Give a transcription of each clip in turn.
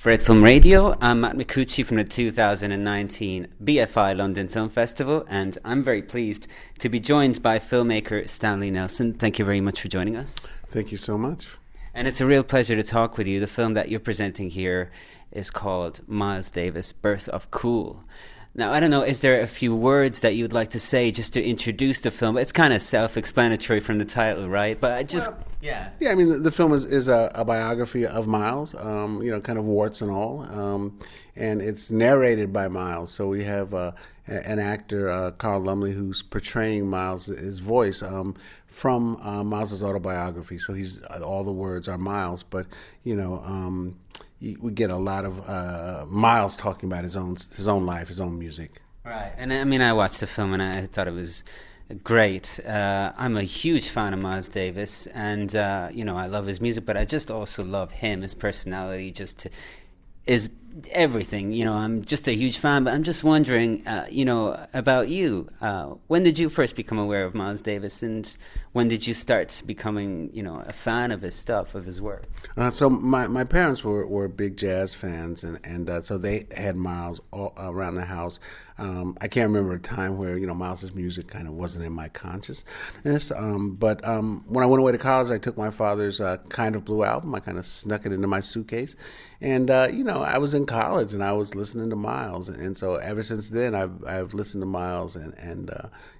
For Red Film Radio, I'm Matt Micucci from the 2019 BFI London Film Festival, and I'm very pleased to be joined by filmmaker Stanley Nelson. Thank you very much for joining us. Thank you so much. And it's a real pleasure to talk with you. The film that you're presenting here is called Miles Davis, Birth of Cool. Now, I don't know, is there a few words that you would like to say just to introduce the film? It's kind of self-explanatory from the title, right? But I just... Yeah, I mean, the film is a biography of Miles, kind of warts and all, and it's narrated by Miles. So we have an actor, Carl Lumley, who's portraying Miles' his voice from Miles' autobiography. So all the words are Miles, but we get a lot of Miles talking about his own life, his own music. Right, and I mean, I watched the film and I thought it was great. I'm a huge fan of Miles Davis, and I love his music, but I just also love him, his personality, is everything. I'm just a huge fan, but I'm just wondering, about you. When did you first become aware of Miles Davis, and when did you start becoming, a fan of his stuff, of his work? So my parents were big jazz fans, and so they had Miles all around the house. I can't remember a time where Miles's music kind of wasn't in my consciousness. But when I went away to college, I took my father's Kind of Blue album. I kind of snuck it into my suitcase, and I was in college and I was listening to Miles, and so ever since then I've listened to Miles and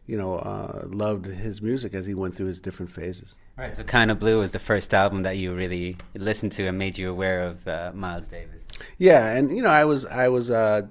loved his music as he went through his different phases. Right. So Kind of Blue was the first album that you really listened to and made you aware of Miles Davis. Yeah, and I was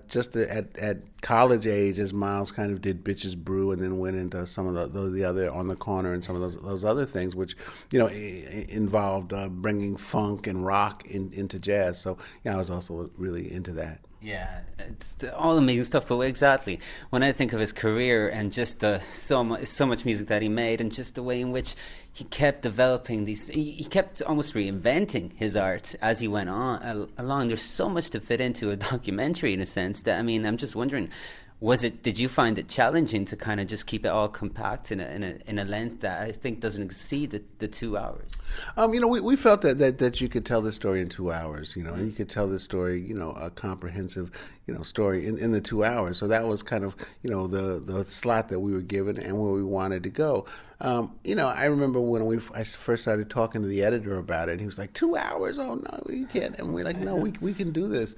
just at college age as Miles kind of did Bitches Brew, and then went into some of the other On the Corner and some of those other things, which involved bringing funk and rock into jazz. So I was also really into that. Yeah, it's all amazing stuff. But exactly, when I think of his career and just so much music that he made, and just the way in which he kept developing he kept almost reinventing his art as he went on along. There's so much to fit into a documentary, in a sense. That, I mean, I'm just wondering, did you find it challenging to kind of just keep it all compact in a length that I think doesn't exceed the 2 hours? We felt that you could tell this story in 2 hours, and you could tell this story, a comprehensive, story in the 2 hours. So that was kind of, the slot that we were given and where we wanted to go. I remember when I first started talking to the editor about it, and he was like, 2 hours? Oh, no, you can't. And we're like, no, we can do this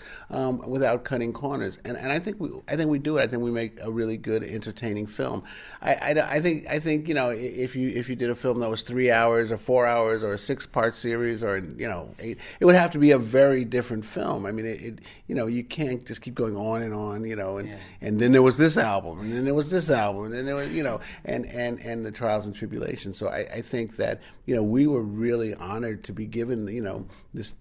without cutting corners. And I think we do it. I think we make a really good, entertaining film. I think if you did a film that was 3 hours or 4 hours or a 6-part series or 8, it would have to be a very different film. I mean, you can't just keep going on and on, and then there was this album, and then there was this album, and then there was and the trials and tribulations. So I think that we were really honored to be given this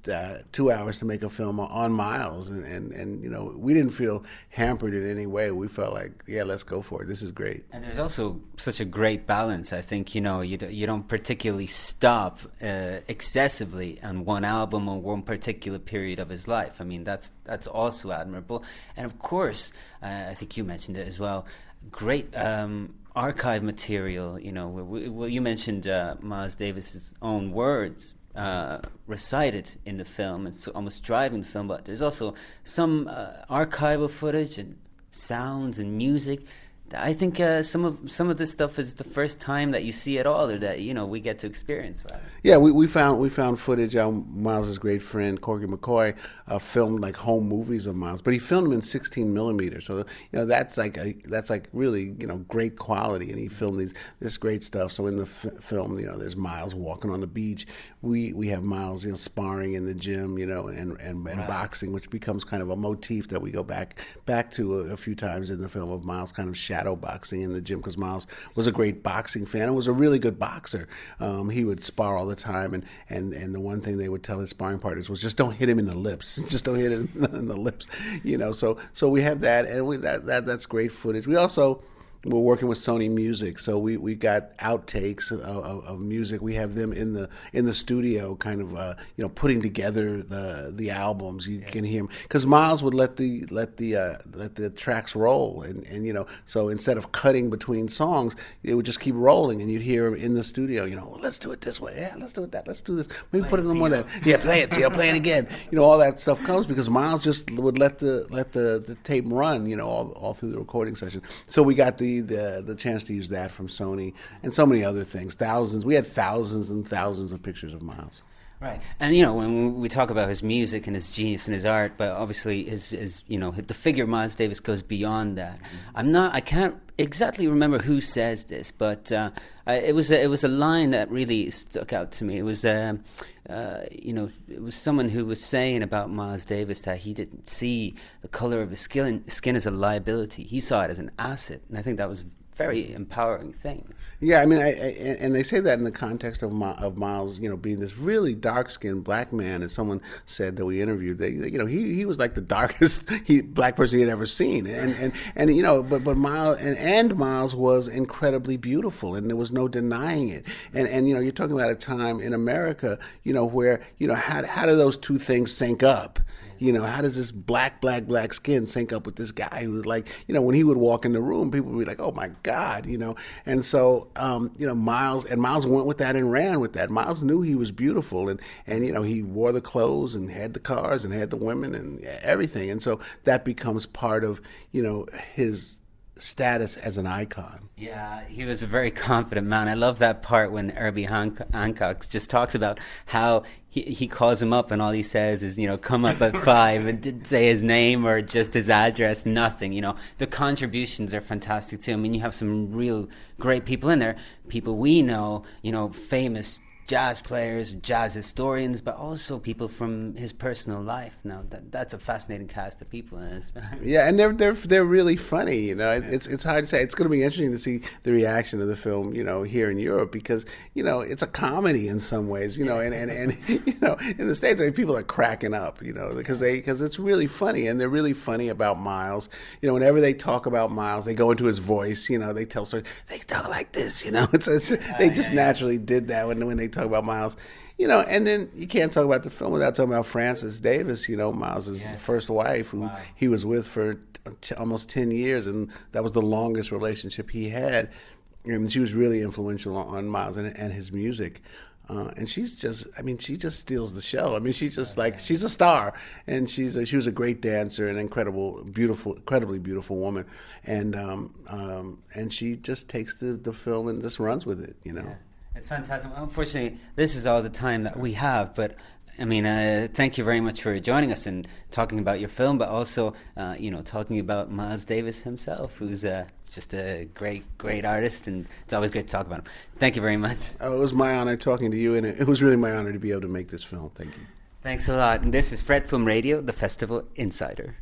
2 hours to make a film on Miles, and we didn't feel hampered in any way. We felt like, yeah, let's go for it. This is great. And there's also such a great balance. I think you don't particularly stop excessively on one album or one particular period of his life. I mean, that's also admirable. And of course, I think you mentioned it as well, great archive material. Well, you mentioned Miles Davis's own words recited in the film. It's almost driving the film, but there's also some archival footage and sounds and music. I think some of this stuff is the first time that you see it all, or that we get to experience. Rather. Yeah, we found footage. Miles's great friend Corky McCoy filmed like home movies of Miles, but he filmed them in 16 millimeters. So that's like really great quality, and he filmed this great stuff. So in the film, there's Miles walking on the beach. We have Miles sparring in the gym, and right. Boxing, which becomes kind of a motif that we go back to a few times in the film, of Miles kind of shadow boxing in the gym, because Miles was a great boxing fan and was a really good boxer. He would spar all the time, and the one thing they would tell his sparring partners was, just don't hit him in the lips. Just don't hit him in the lips. So we have that, and that's great footage. We also we're working with Sony Music, so we got outtakes of music. We have them in the studio, kind of putting together the albums. You can hear them because Miles would let the tracks roll, and so instead of cutting between songs, it would just keep rolling, and you'd hear him in the studio. Well, let's do it this way. Yeah, let's do it that. Let's do this. Maybe put it in more of that. Yeah, play it, Theo. Play it again. All that stuff comes because Miles just would let the tape run. All through the recording session. So we got the chance to use that from Sony and so many other things. We had thousands and thousands of pictures of Miles. Right, and when we talk about his music and his genius and his art, but obviously his the figure Miles Davis goes beyond that. I can't exactly remember who says this, but it was a line that really stuck out to me. It was it was someone who was saying about Miles Davis that he didn't see the color of his skin as a liability. He saw it as an asset, and I think that was a very empowering thing. Yeah, I mean, and they say that in the context of Miles, being this really dark-skinned black man, as someone said that we interviewed. He was like the darkest black person he had ever seen, but Miles was incredibly beautiful, and there was no denying it. And you're talking about a time in America, where how do those two things sync up? How does this black skin sync up with this guy who was like, when he would walk in the room, people would be like, oh my God, And so, Miles went with that and ran with that. Miles knew he was beautiful, and he wore the clothes and had the cars and had the women and everything. And so that becomes part of, his status as an icon. Yeah, he was a very confident man. I love that part when Herbie Hancock just talks about how he calls him up and all he says is, come up at 5, and didn't say his name or just his address, nothing. The contributions are fantastic too. I mean, you have some real great people in there, people we know, famous jazz players, jazz historians, but also people from his personal life. Now that's a fascinating cast of people. Yeah, and they're really funny. It's hard to say. It's going to be interesting to see the reaction of the film, here in Europe, because it's a comedy in some ways, and in the States, people are cracking up, because it's really funny, and they're really funny about Miles. Whenever they talk about Miles, they go into his voice. They tell stories. They talk like this. They just naturally did that when they talk about Miles, and then you can't talk about the film without talking about Frances Davis, Miles' first wife, who he was with for almost 10 years, and that was the longest relationship he had. And she was really influential on Miles and his music. And she just steals the show. I mean, she's just she's a star, and she was a great dancer, an incredibly beautiful woman, and she just takes the film and just runs with it, Yeah. It's fantastic. Unfortunately, this is all the time that we have, but I mean, thank you very much for joining us and talking about your film, but also, talking about Miles Davis himself, who's just a great artist, and it's always great to talk about him. Thank you very much. Oh, it was my honor talking to you, and it was really my honor to be able to make this film. Thank you. Thanks a lot. And this is Fred Film Radio, the Festival Insider.